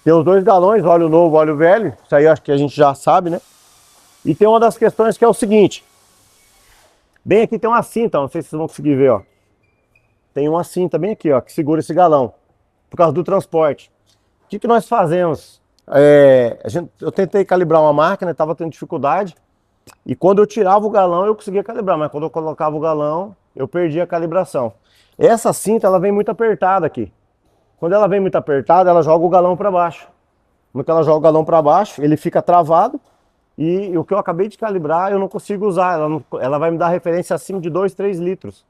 Tem os dois galões, óleo novo, óleo velho. Isso aí acho que a gente já sabe, né? E tem uma das questões que é o seguinte. Bem aqui tem uma cinta, não sei se vocês vão conseguir ver, ó. Tem uma cinta bem aqui, ó, que segura esse galão. Por causa do transporte. O que nós fazemos? Eu tentei calibrar uma máquina, estava tendo dificuldade. E quando eu tirava o galão, eu conseguia calibrar. Mas quando eu colocava o galão, eu perdia a calibração. Essa cinta, ela vem muito apertada aqui. Quando ela vem muito apertada, ela joga o galão para baixo. Quando ela joga o galão para baixo, ele fica travado. E o que eu acabei de calibrar, eu não consigo usar. Ela vai me dar referência acima de 2, 3 litros.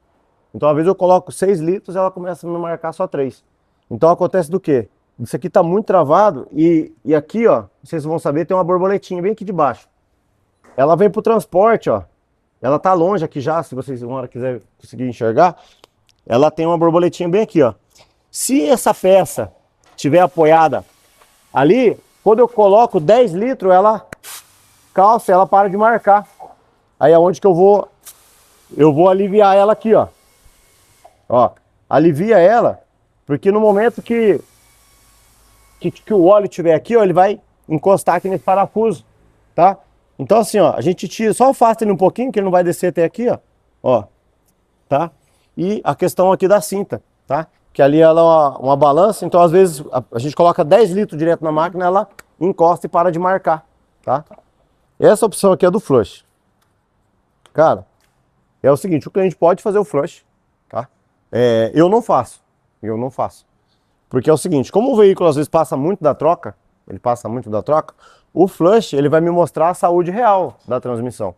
Então, às vezes eu coloco 6 litros, ela começa a me marcar só 3. Então, acontece do quê? Isso aqui está muito travado e aqui, ó, vocês vão saber, tem uma borboletinha bem aqui de baixo. Ela vem para o transporte, ó. Ela tá longe aqui já, se vocês uma hora quiser conseguir enxergar. Ela tem uma borboletinha bem aqui, ó. Se essa peça estiver apoiada ali, quando eu coloco 10 litros, ela calça, ela para de marcar. Aí é onde que eu vou aliviar ela aqui, ó. Ó, alivia ela, porque no momento que o óleo estiver aqui, ó, ele vai encostar aqui nesse parafuso, tá? Então assim, ó, a gente tira, só afasta ele um pouquinho, que ele não vai descer até aqui, ó, tá? E a questão aqui da cinta, tá? Que ali ela é uma balança, então às vezes a gente coloca 10 litros direto na máquina, ela encosta e para de marcar, tá? Essa opção aqui é do flush. Cara, é o seguinte, o cliente pode fazer o flush, tá? Eu não faço, Porque é o seguinte, como o veículo às vezes passa muito da troca, o flush ele vai me mostrar a saúde real da transmissão.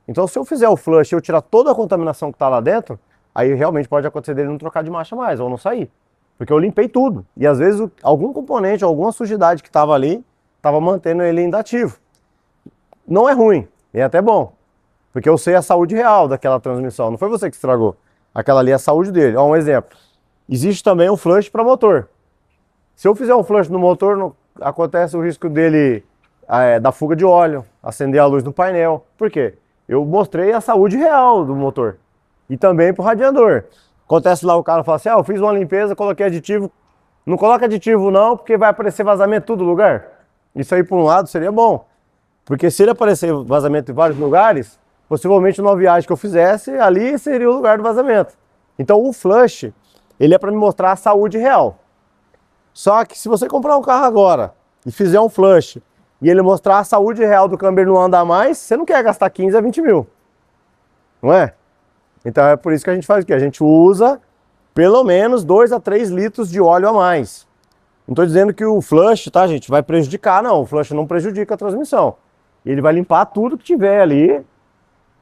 Então se eu fizer o flush e eu tirar toda a contaminação que está lá dentro, aí realmente pode acontecer dele não trocar de marcha mais, ou não sair. Porque eu limpei tudo. E às vezes algum componente, alguma sujidade que estava ali, estava mantendo ele ainda ativo. Não é ruim, é até bom. Porque eu sei a saúde real daquela transmissão. Não foi você que estragou. Aquela ali é a saúde dele. Ó, um exemplo. Existe também um flush para motor. Se eu fizer um flush no motor, acontece o risco dele da fuga de óleo, acender a luz no painel. Por quê? Eu mostrei a saúde real do motor. E também para o radiador. Acontece lá o cara fala assim, eu fiz uma limpeza, coloquei aditivo. Não coloca aditivo não, porque vai aparecer vazamento em todo lugar. Isso aí por um lado seria bom. Porque se ele aparecer vazamento em vários lugares, possivelmente numa viagem que eu fizesse, ali seria o lugar do vazamento. Então o flush, ele é para me mostrar a saúde real. Só que se você comprar um carro agora e fizer um flush e ele mostrar a saúde real do câmbio não andar mais, você não quer gastar 15 a 20 mil. Não é? Então é por isso que a gente faz o quê? A gente usa pelo menos 2 a 3 litros de óleo a mais. Não estou dizendo que o flush, tá, gente, vai prejudicar, não. O flush não prejudica a transmissão. Ele vai limpar tudo que tiver ali.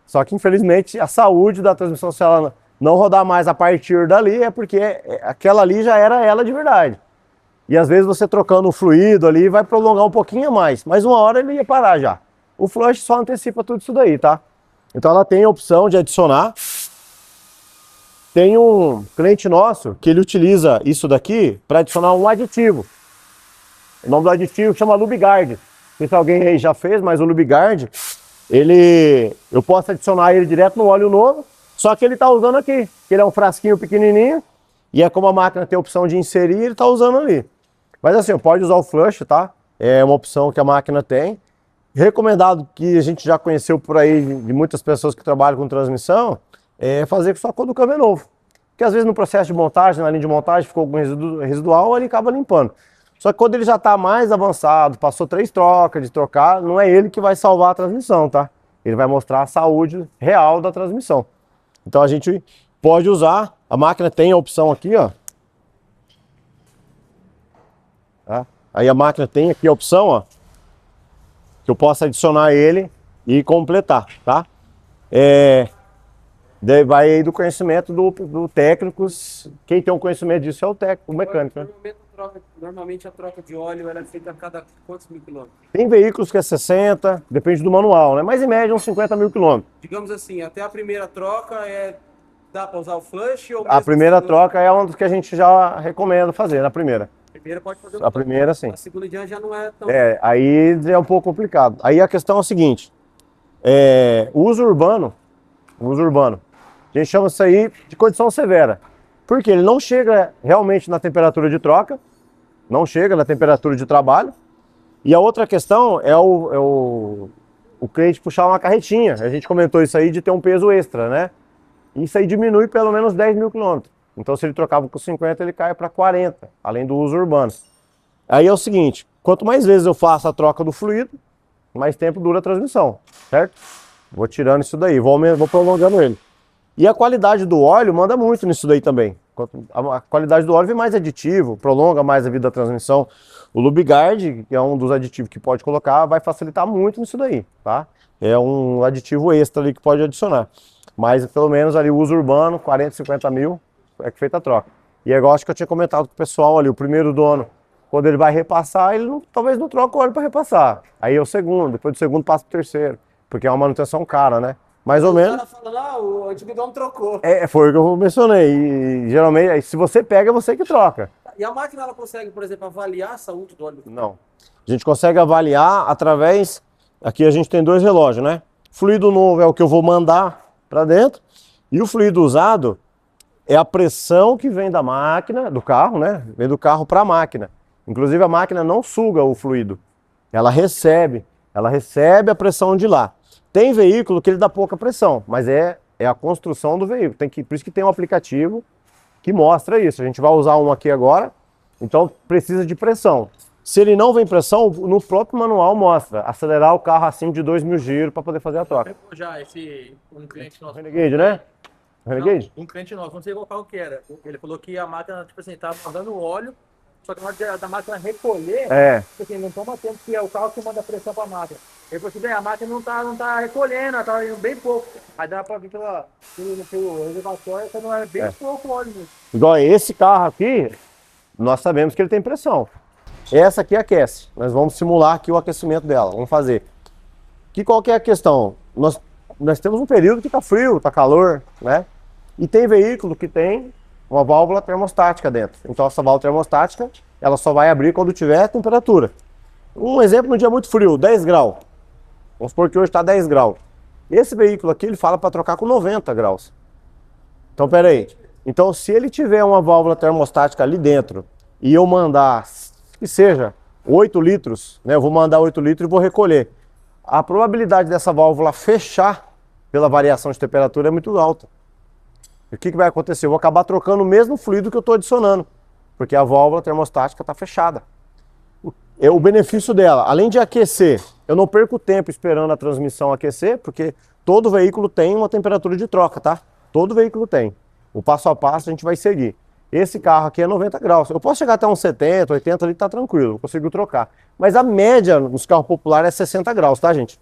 Só que, infelizmente, a saúde da transmissão, se ela não rodar mais a partir dali, é porque aquela ali já era ela de verdade. E às vezes você trocando o fluido ali vai prolongar um pouquinho a mais. Mas uma hora ele ia parar já. O flush só antecipa tudo isso daí, tá? Então ela tem a opção de adicionar. Tem um cliente nosso que ele utiliza isso daqui para adicionar um aditivo. O nome do aditivo chama LubiGuard. Não sei se alguém aí já fez, mas o LubiGuard, eu posso adicionar ele direto no óleo novo, só que ele está usando aqui, que ele é um frasquinho pequenininho, e é como a máquina tem a opção de inserir, ele está usando ali. Mas assim, pode usar o flush, tá? É uma opção que a máquina tem. Recomendado, que a gente já conheceu por aí de muitas pessoas que trabalham com transmissão, é fazer só quando o câmbio é novo. Porque às vezes no processo de montagem, na linha de montagem, ficou algum residual, ele acaba limpando. Só que quando ele já está mais avançado, passou 3 trocas de trocar, não é ele que vai salvar a transmissão, tá? Ele vai mostrar a saúde real da transmissão. Então a gente pode usar, a máquina tem a opção aqui, ó. Tá? Aí a máquina tem aqui a opção, ó, que eu posso adicionar ele e completar, tá? Vai aí do conhecimento do técnico. Quem tem o conhecimento disso é o técnico, o mecânico, né? Normalmente a troca de óleo ela é feita a cada quantos mil quilômetros? Tem veículos que é 60, depende do manual, né? Mas em média uns 50 mil quilômetros. Digamos assim, até a primeira troca dá para usar o flush ou A primeira troca é uma dos que a gente já recomenda fazer, na primeira. A primeira pode fazer A primeira, sim. A segunda em diante já não é tão... Aí é um pouco complicado. Aí a questão é o seguinte, o uso urbano, a gente chama isso aí de condição severa. Porque ele não chega realmente na temperatura de troca, não chega na temperatura de trabalho. E a outra questão é o cliente puxar uma carretinha. A gente comentou isso aí de ter um peso extra, né? Isso aí diminui pelo menos 10 mil quilômetros. Então se ele trocava com 50, ele cai para 40, além do uso urbano. Aí é o seguinte, quanto mais vezes eu faço a troca do fluido, mais tempo dura a transmissão, certo? Vou tirando isso daí, vou prolongando ele. E a qualidade do óleo manda muito nisso daí também. A qualidade do óleo vem mais aditivo, prolonga mais a vida da transmissão. O Lubiguard, que é um dos aditivos que pode colocar, vai facilitar muito nisso daí, tá? É um aditivo extra ali que pode adicionar. Mas pelo menos ali o uso urbano, 40, 50 mil, é que feita a troca. E é igual acho que eu tinha comentado com o pessoal ali, o primeiro dono, quando ele vai repassar, ele talvez não troca o óleo para repassar. Aí é o segundo, depois do segundo passa para o terceiro, porque é uma manutenção cara, né? Mais ou menos. O cara fala, o antigo dono trocou. Foi o que eu mencionei. E geralmente, se você pega, é você que troca. E a máquina ela consegue, por exemplo, avaliar a saúde do óleo? Não. A gente consegue avaliar através. Aqui a gente tem 2 relógios, né? Fluido novo é o que eu vou mandar para dentro. E o fluido usado é a pressão que vem da máquina, do carro, né? Vem do carro para a máquina. Inclusive a máquina não suga o fluido. Ela recebe a pressão de lá. Tem veículo que ele dá pouca pressão, mas é a construção do veículo. Por isso que tem um aplicativo que mostra isso. A gente vai usar um aqui agora, então precisa de pressão. Se ele não vem pressão, no próprio manual mostra acelerar o carro acima de 2.000 giros para poder fazer a troca. Já um cliente nosso. Renegade, né? Renegade? Não, um cliente nosso, não sei qual carro que era. Ele falou que a máquina, tipo assim, tava mandando óleo, só que na hora da máquina recolher, tipo assim, não toma tempo, que é o carro que manda pressão para a máquina. Ele falou assim, bem, a máquina não tá recolhendo, ela tá indo bem pouco. Aí dá para ver pelo reservatório, não é bem pouco óleo mesmo. Igual esse carro aqui, nós sabemos que ele tem pressão. Essa aqui aquece. Nós vamos simular aqui o aquecimento dela. Vamos fazer. Qual que é a questão? Nós temos um período que está frio, está calor, né? E tem veículo que tem uma válvula termostática dentro. Então essa válvula termostática, ela só vai abrir quando tiver temperatura. Um exemplo, no dia muito frio, 10 graus. Vamos supor que hoje está 10 graus. Esse veículo aqui, ele fala para trocar com 90 graus. Então, peraí. Então, se ele tiver uma válvula termostática ali dentro e eu mandar, que seja 8 litros, né? Eu vou mandar 8 litros e vou recolher. A probabilidade dessa válvula fechar pela variação de temperatura é muito alta. E o que vai acontecer? Eu vou acabar trocando o mesmo fluido que eu estou adicionando, porque a válvula termostática está fechada. O benefício dela, além de aquecer, eu não perco tempo esperando a transmissão aquecer, porque todo veículo tem uma temperatura de troca, tá? Todo veículo tem. O passo a passo a gente vai seguir. Esse carro aqui é 90 graus. Eu posso chegar até uns 70, 80 ali, tá tranquilo, eu consigo trocar. Mas a média nos carros populares é 60 graus, tá, gente?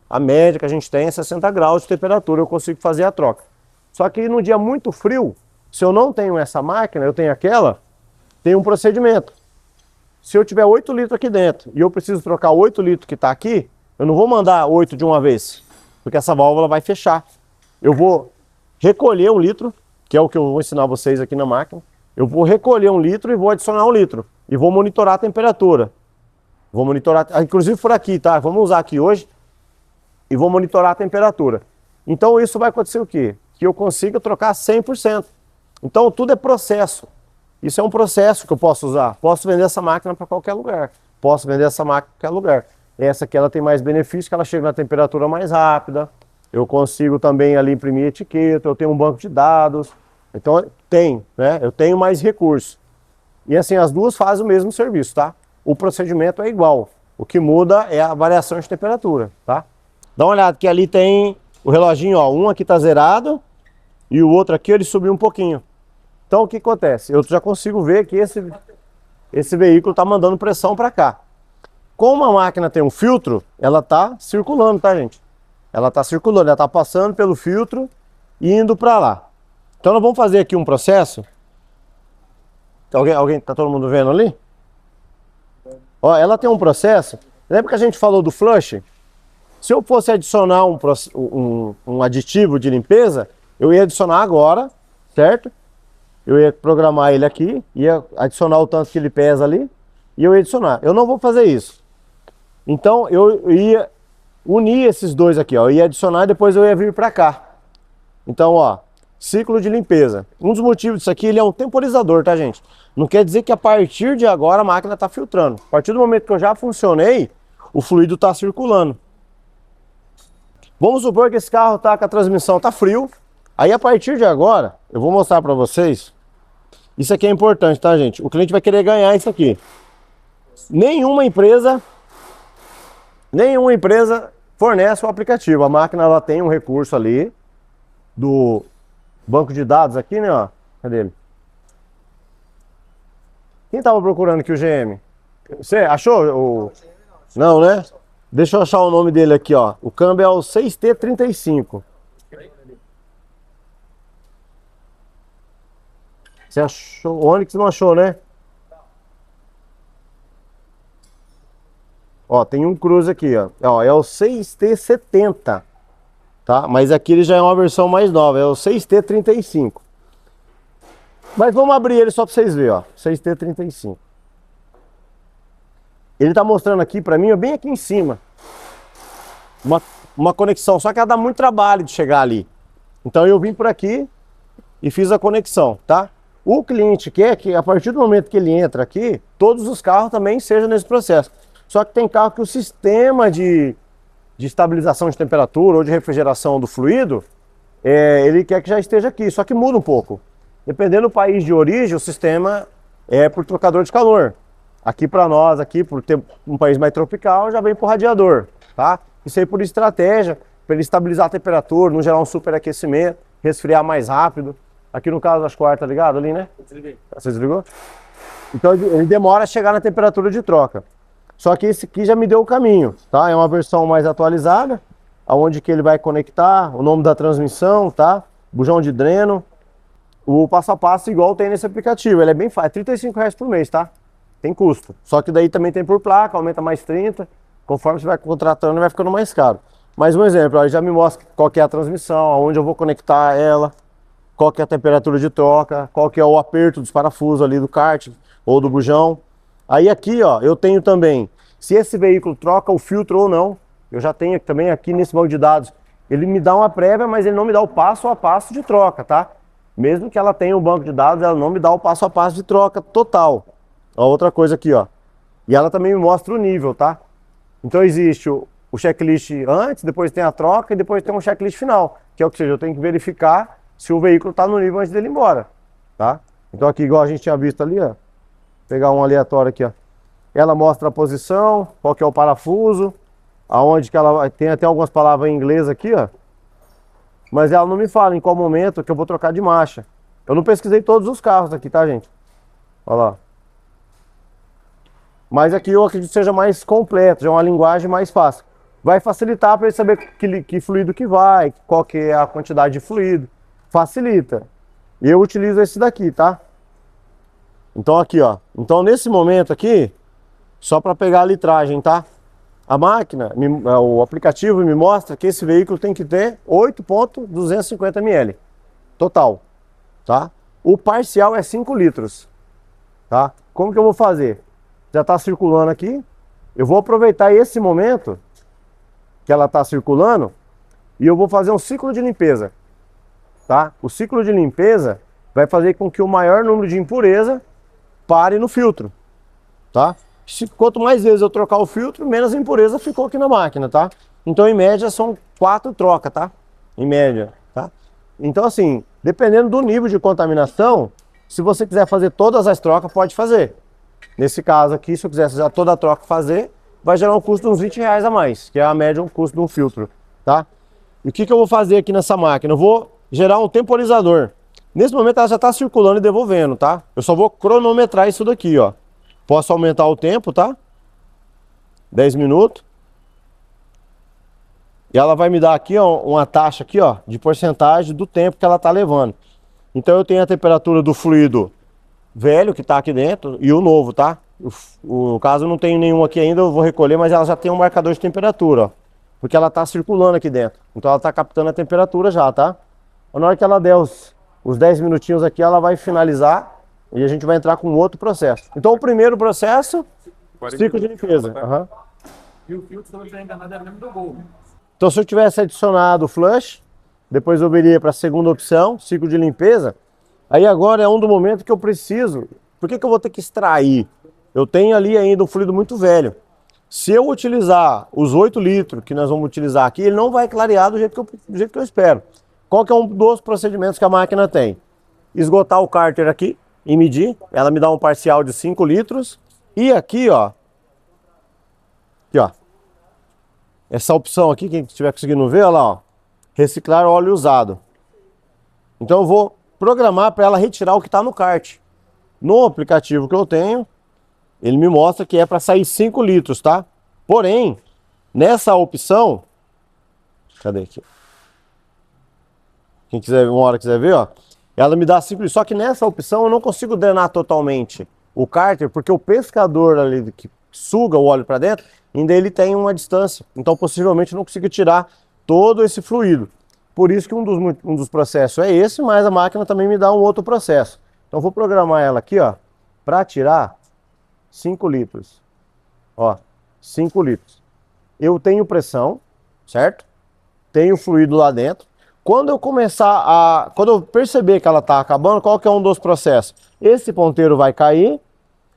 A média que a gente tem é 60 graus de temperatura, eu consigo fazer a troca. Só que no dia muito frio, se eu não tenho essa máquina, eu tenho aquela, tem um procedimento. Se eu tiver 8 litros aqui dentro e eu preciso trocar 8 litros que está aqui, eu não vou mandar 8 de uma vez, porque essa válvula vai fechar. Eu vou recolher 1 litro, que é o que eu vou ensinar vocês aqui na máquina. Eu vou recolher 1 litro e vou adicionar 1 litro. E vou monitorar a temperatura. Vou monitorar, inclusive por aqui, tá? Vamos usar aqui hoje. E vou monitorar a temperatura. Então isso vai acontecer o quê? Que eu consiga trocar 100%. Então tudo é processo. Isso é um processo que eu posso usar. Posso vender essa máquina para qualquer lugar. Posso vender essa máquina para qualquer lugar. Essa aqui ela tem mais benefício, que ela chega na temperatura mais rápida. Eu consigo também ali imprimir etiqueta, eu tenho um banco de dados. Então tem, né? Eu tenho mais recursos. E assim, as duas fazem o mesmo serviço, tá? O procedimento é igual. O que muda é a variação de temperatura, tá? Dá uma olhada que ali tem o reloginho, ó. Um aqui tá zerado e o outro aqui ele subiu um pouquinho. Então o que acontece? Eu já consigo ver que esse veículo está mandando pressão para cá. Como a máquina tem um filtro, ela está circulando, tá, gente? Ela está circulando, ela está passando pelo filtro e indo para lá. Então nós vamos fazer aqui um processo. Tá todo mundo vendo ali? Ó, ela tem um processo. Lembra que a gente falou do flush? Se eu fosse adicionar um aditivo de limpeza, eu ia adicionar agora, certo? Eu ia programar ele aqui, ia adicionar o tanto que ele pesa ali, e eu ia adicionar. Eu não vou fazer isso. Então eu ia unir esses dois aqui, ó. Eu ia adicionar e depois eu ia vir para cá. Então, ó, ciclo de limpeza. Um dos motivos disso aqui, ele é um temporizador, tá, gente? Não quer dizer que a partir de agora a máquina está filtrando. A partir do momento que eu já funcionei, o fluido está circulando. Vamos supor que esse carro tá com a transmissão tá frio. Aí a partir de agora, eu vou mostrar para vocês. Isso aqui é importante, tá, gente? O cliente vai querer ganhar isso aqui. Nenhuma empresa fornece o aplicativo. A máquina ela tem um recurso ali do banco de dados aqui, né, ó. Cadê ele? Quem tava procurando aqui o GM? Você achou o... Não, né? Deixa eu achar o nome dele aqui, ó. O câmbio é o 6T35. Você achou? O Onix não achou, né? Ó, tem um Cruze aqui, ó. Ó, é o 6T70. Tá? Mas aqui ele já é uma versão mais nova, é o 6T35. Mas vamos abrir ele só para vocês verem, ó. 6T35. Ele tá mostrando aqui para mim, ó, bem aqui em cima. Uma conexão, só que ela dá muito trabalho de chegar ali. Então eu vim por aqui e fiz a conexão, tá? O cliente quer que a partir do momento que ele entra aqui, todos os carros também sejam nesse processo. Só que tem carro que o sistema de estabilização de temperatura ou de refrigeração do fluido, ele quer que já esteja aqui, só que muda um pouco. Dependendo do país de origem, o sistema é por trocador de calor. Aqui para nós, aqui por ter um país mais tropical, já vem por radiador, tá? Isso aí por estratégia, para ele estabilizar a temperatura, não gerar um superaquecimento, resfriar mais rápido. Aqui no caso, acho que o ar tá ligado ali, né? Desliguei. Você desligou? Então ele demora a chegar na temperatura de troca. Só que esse aqui já me deu o caminho, tá? É uma versão mais atualizada, aonde que ele vai conectar, o nome da transmissão, tá? Bujão de dreno. O passo a passo igual tem nesse aplicativo, ele é bem fácil, é R$35 por mês, tá? Tem custo. Só que daí também tem por placa, aumenta mais 30, conforme você vai contratando vai ficando mais caro. Mas um exemplo, ó, ele já me mostra qual que é a transmissão, aonde eu vou conectar ela, qual que é a temperatura de troca, qual que é o aperto dos parafusos ali do kart ou do bujão. Aí aqui, ó, eu tenho também, se esse veículo troca o filtro ou não, eu já tenho também aqui nesse banco de dados, ele me dá uma prévia, mas ele não me dá o passo a passo de troca, tá? Mesmo que ela tenha um banco de dados, ela não me dá o passo a passo de troca total. Ó, outra coisa aqui, ó. E ela também me mostra o nível, tá? Então existe o checklist antes, depois tem a troca e depois tem um checklist final. Que é o que seja, eu tenho que verificar se o veículo está no nível antes dele ir embora, tá? Então aqui, igual a gente tinha visto ali, ó. Vou pegar um aleatório aqui, ó. Ela mostra a posição, qual que é o parafuso, aonde que ela... Tem até algumas palavras em inglês aqui, ó. Mas ela não me fala em qual momento que eu vou trocar de marcha. Eu não pesquisei todos os carros aqui, tá, gente? Olha lá. Mas aqui eu acredito que seja mais completo, já é uma linguagem mais fácil. Vai facilitar para ele saber que fluido que vai, qual que é a quantidade de fluido. Facilita. E eu utilizo esse daqui, tá? Então aqui, ó. Então nesse momento aqui, só para pegar a litragem, tá? A máquina, o aplicativo me mostra que esse veículo tem que ter 8,250 ml. Total, tá? O parcial é 5 litros, tá? Como que eu vou fazer? Já está circulando aqui. Eu vou aproveitar esse momento que ela está circulando e eu vou fazer um ciclo de limpeza, tá? O ciclo de limpeza vai fazer com que o maior número de impureza pare no filtro, tá? Quanto mais vezes eu trocar o filtro, menos impureza ficou aqui na máquina, tá? Então, em média, são 4 trocas, tá? Em média, tá? Então, assim, dependendo do nível de contaminação, se você quiser fazer todas as trocas, pode fazer. Nesse caso aqui, se eu quisesse já toda a troca fazer, vai gerar um custo de uns R$20 a mais, que é a média um custo de um filtro, tá? E o que que eu vou fazer aqui nessa máquina? Eu vou gerar um temporizador. Nesse momento ela já está circulando e devolvendo, tá? Eu só vou cronometrar isso daqui, ó. Posso aumentar o tempo, tá? 10 minutos. E ela vai me dar aqui, ó, uma taxa aqui, ó, de porcentagem do tempo que ela está levando. Então eu tenho a temperatura do fluido velho que está aqui dentro e o novo, tá? No caso eu não tenho nenhum aqui ainda, eu vou recolher, mas ela já tem um marcador de temperatura, ó. Porque ela está circulando aqui dentro. Então ela está captando a temperatura já, tá? Na hora que ela der os 10 minutinhos aqui, ela vai finalizar e a gente vai entrar com outro processo. Então o primeiro processo, ciclo de limpeza. Uhum. E o filtro, se eu não estiver enganado, é mesmo do Gol. Então se eu tivesse adicionado o flush, depois eu viria para a segunda opção, ciclo de limpeza. Aí agora é um do momento que eu preciso. Por que que eu vou ter que extrair? Eu tenho ali ainda um fluido muito velho. Se eu utilizar os 8 litros que nós vamos utilizar aqui, ele não vai clarear do jeito que eu espero. Qual que é um dos procedimentos que a máquina tem? Esgotar o cárter aqui e medir. Ela me dá um parcial de 5 litros. E aqui, ó. Aqui, ó. Essa opção aqui, quem estiver conseguindo ver, olha lá, ó. Reciclar óleo usado. Então eu vou programar para ela retirar o que está no kart. No aplicativo que eu tenho, ele me mostra que é para sair 5 litros, tá? Porém, nessa opção... Cadê aqui? Quem quiser, uma hora quiser ver, ó. Ela me dá 5 litros. Só que nessa opção eu não consigo drenar totalmente o cárter, porque o pescador ali que suga o óleo para dentro, ainda ele tem uma distância. Então possivelmente eu não consigo tirar todo esse fluido. Por isso que um dos processos é esse, mas a máquina também me dá um outro processo. Então eu vou programar ela aqui, ó, para tirar 5 litros. Ó, 5 litros. Eu tenho pressão, certo? Tenho fluido lá dentro. Quando eu perceber que ela está acabando, qual que é um dos processos? Esse ponteiro vai cair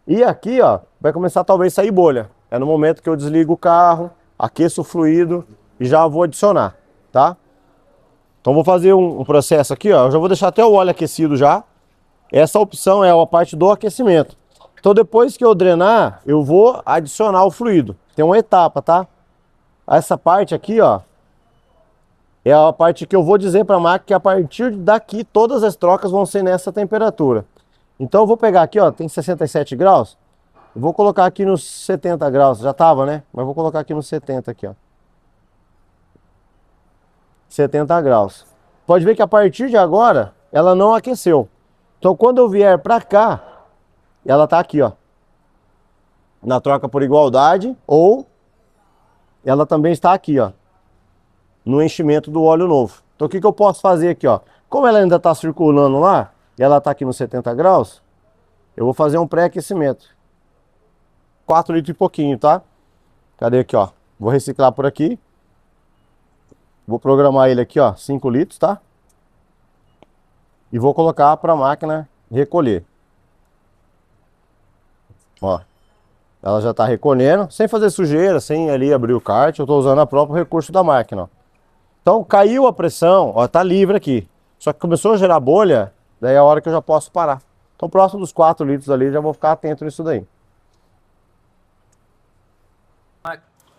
e aqui, ó, vai começar talvez a sair bolha. É no momento que eu desligo o carro, aqueço o fluido e já vou adicionar, tá? Então vou fazer um processo aqui, ó. Eu já vou deixar até o óleo aquecido já. Essa opção é a parte do aquecimento. Então depois que eu drenar, eu vou adicionar o fluido. Tem uma etapa, tá? Essa parte aqui, ó, é a parte que eu vou dizer para a máquina que a partir daqui todas as trocas vão ser nessa temperatura. Então eu vou pegar aqui, ó, tem 67 graus. Eu vou colocar aqui nos 70 graus, já tava, né? Mas vou colocar aqui nos 70 aqui, ó. 70 graus. Pode ver que a partir de agora, ela não aqueceu. Então quando eu vier para cá, ela tá aqui, ó. Na troca por igualdade, ou ela também está aqui, ó. No enchimento do óleo novo. Então o que que eu posso fazer aqui, ó? Como ela ainda está circulando lá, e ela está aqui nos 70 graus, eu vou fazer um pré-aquecimento. 4 litros e pouquinho, tá? Cadê aqui, ó? Vou reciclar por aqui. Vou programar ele aqui, ó, 5 litros, tá? E vou colocar para a máquina recolher. Ó. Ela já está recolhendo, sem fazer sujeira, sem ali abrir o kart. Eu estou usando o próprio recurso da máquina, ó. Então caiu a pressão, ó, tá livre aqui. Só que começou a gerar bolha, daí é a hora que eu já posso parar. Então próximo dos 4 litros ali, já vou ficar atento nisso daí.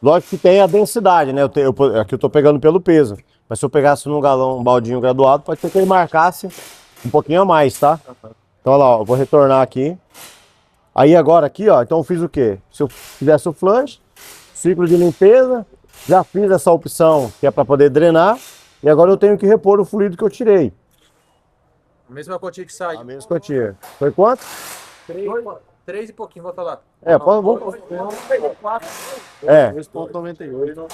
Lógico que tem a densidade, né? Aqui eu tô pegando pelo peso. Mas se eu pegasse num galão, um baldinho graduado, pode ser que ele marcasse um pouquinho a mais, tá? Então olha lá, ó, eu vou retornar aqui. Aí agora aqui, ó, então eu fiz o quê? Se eu fizesse o flush, ciclo de limpeza, já fiz essa opção que é para poder drenar, e agora eu tenho que repor o fluido que eu tirei. A mesma quantia que saiu. A mesma quantia. Foi quanto? 3 e pouquinho, volta lá. É, vamos... É. 2,98.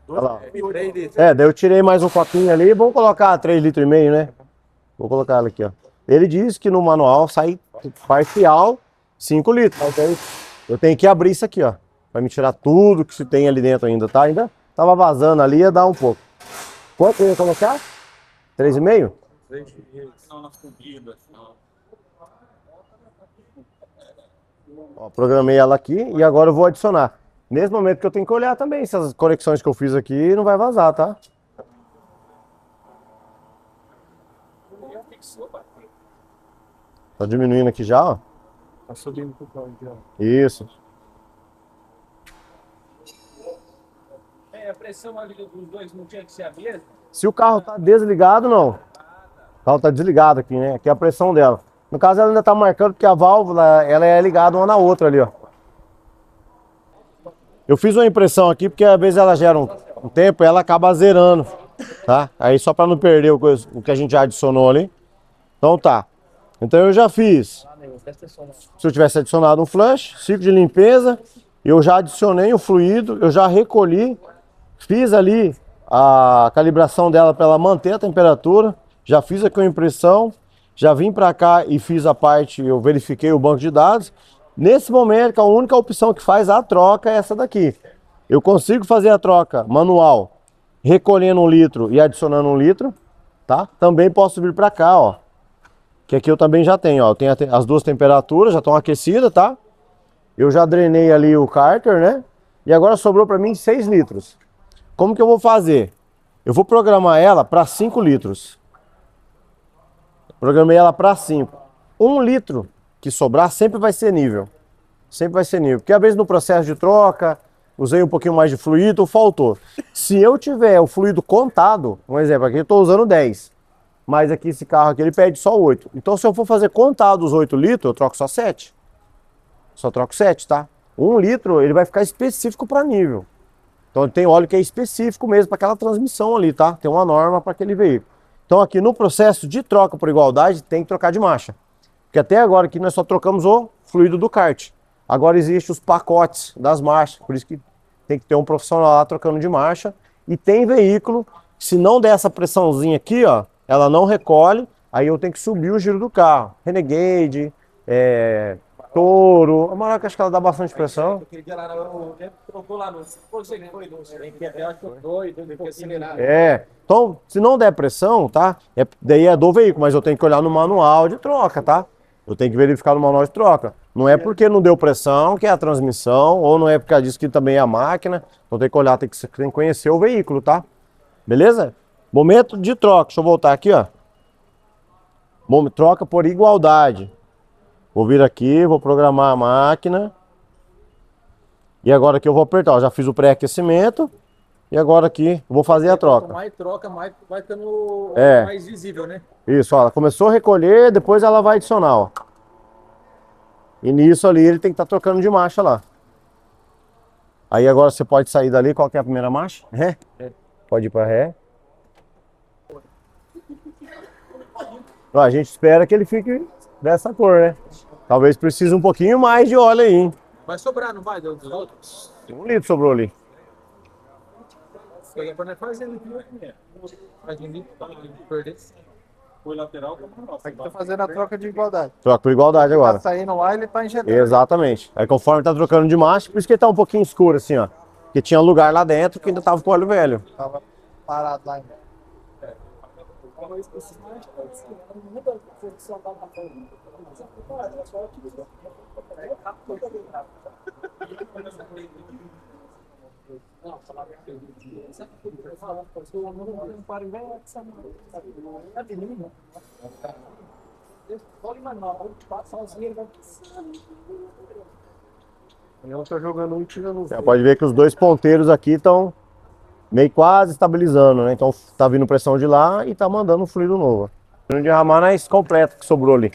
Olha lá. 3 litros. É, daí eu tirei mais um copinho ali, vamos colocar 3,5 litros, né? Vou colocar ela aqui, ó. Ele diz que no manual sai parcial 5 litros. Mas aí eu tenho que abrir isso aqui, ó. Vai me tirar tudo que se tem ali dentro ainda, tá? Ainda tava vazando ali, ia dar um pouco. Quanto eu ia colocar? 3,5? 3,5. Não, nas comidas. Ó, programei ela aqui e agora eu vou adicionar. Nesse momento que eu tenho que olhar também se as conexões que eu fiz aqui não vai vazar, tá? Tá diminuindo aqui já, ó. Tá subindo pro pão aqui, ó. Isso. A pressão ali dos dois não tinha que ser a mesma? Se o carro tá desligado, não. O carro tá desligado aqui, né? Aqui é a pressão dela. No caso, ela ainda tá marcando porque a válvula, ela é ligada uma na outra ali, ó. Eu fiz uma impressão aqui porque às vezes ela gera um tempo e ela acaba zerando, tá? Aí só para não perder o que a gente já adicionou ali. Então tá. Então eu já fiz. Se eu tivesse adicionado um flush, ciclo de limpeza, eu já adicionei o fluido, eu já recolhi, fiz ali a calibração dela para ela manter a temperatura, já fiz aqui uma impressão, já vim para cá e fiz a parte, eu verifiquei o banco de dados. Nesse momento, a única opção que faz a troca é essa daqui. Eu consigo fazer a troca manual recolhendo 1 litro e adicionando 1 litro, tá? Também posso vir para cá, ó. Que aqui eu também já tenho, ó. Eu tenho as duas temperaturas, já estão aquecidas, tá? Eu já drenei ali o cárter, né? E agora sobrou para mim 6 litros. Como que eu vou fazer? Eu vou programar ela para 5 litros. Programei ela para 5. 1 litro que sobrar sempre vai ser nível. Sempre vai ser nível. Porque às vezes no processo de troca, usei um pouquinho mais de fluido, faltou. Se eu tiver o fluido contado, um exemplo, aqui eu estou usando 10. Mas aqui esse carro aqui ele pede só 8. Então se eu for fazer contado os 8 litros, eu troco só 7. Só troco 7, tá? 1 litro ele vai ficar específico para nível. Então tem óleo que é específico mesmo para aquela transmissão ali, tá? Tem uma norma para aquele veículo. Então aqui no processo de troca por igualdade tem que trocar de marcha. Porque até agora aqui nós só trocamos o fluido do kart. Agora existem os pacotes das marchas, por isso que tem que ter um profissional lá trocando de marcha. E tem veículo, se não der essa pressãozinha aqui, ó, ela não recolhe, aí eu tenho que subir o giro do carro. Renegade, Toro, a maior que acho que ela dá bastante pressão. Aquele dia lá, o tempo trocou lá, não sei que foi, não sei. Eu acho que foi doido, tem que acelerar. Então, se não der pressão, tá? Daí é do veículo, mas eu tenho que olhar no manual de troca, tá? Eu tenho que verificar no manual de troca. Não é porque não deu pressão que é a transmissão, ou não é por causa disso que também é a máquina. Então tem que olhar, tem que conhecer o veículo, tá? Beleza? Momento de troca. Deixa eu voltar aqui, ó. Troca por igualdade. Vou vir aqui, vou programar a máquina. E agora aqui eu vou apertar, ó, já fiz o pré-aquecimento. E agora aqui eu vou fazer a troca. Quanto mais troca, mais vai ficando É. mais visível, né? Isso, ó, ela começou a recolher, depois ela vai adicionar, ó. E nisso ali ele tem que estar trocando de marcha lá. Aí agora você pode sair dali, qual que é a primeira marcha? Ré? Pode ir para ré. Ó, a gente espera que ele fique dessa cor, né? Talvez precise um pouquinho mais de óleo aí, hein? Vai sobrar, não vai? Dos outros? 1 litro sobrou ali. Foi pra nós fazendo aqui. Faz um litro pra perder. Foi lateral, Aqui tá fazendo a troca de igualdade. Troca por igualdade Tá agora. saindo lá, ele tá injetando. Exatamente. Aí conforme tá trocando de marcha, por isso que ele tá um pouquinho escuro assim, ó. Porque tinha lugar lá dentro que ainda tava com óleo velho. Tava parado lá ainda. Eu tô jogando um e tirando Você pode ver que os dois ponteiros aqui estão meio quase estabilizando, né? Então tá vindo pressão de lá e tá mandando um fluido novo. Não derramar na completa que sobrou ali.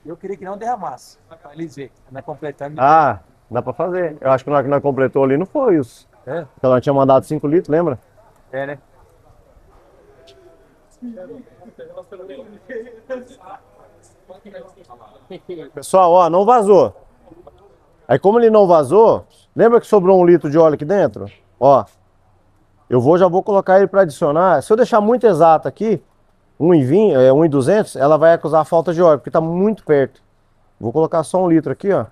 Eu queria que não derramasse. Pra eles verem. Não é completando. Ah, dá pra fazer. Eu acho que na hora que nós completou ali não foi isso. É? Porque nós tinha mandado 5 litros, lembra? É, né? Pessoal, ó, não vazou. Aí como ele não vazou, lembra que sobrou 1 litro de óleo aqui dentro? Ó, já vou colocar ele para adicionar. Se eu deixar muito exato aqui, 1,20, 1,200, ela vai acusar a falta de óleo, porque tá muito perto. Vou colocar só 1 litro aqui, ó.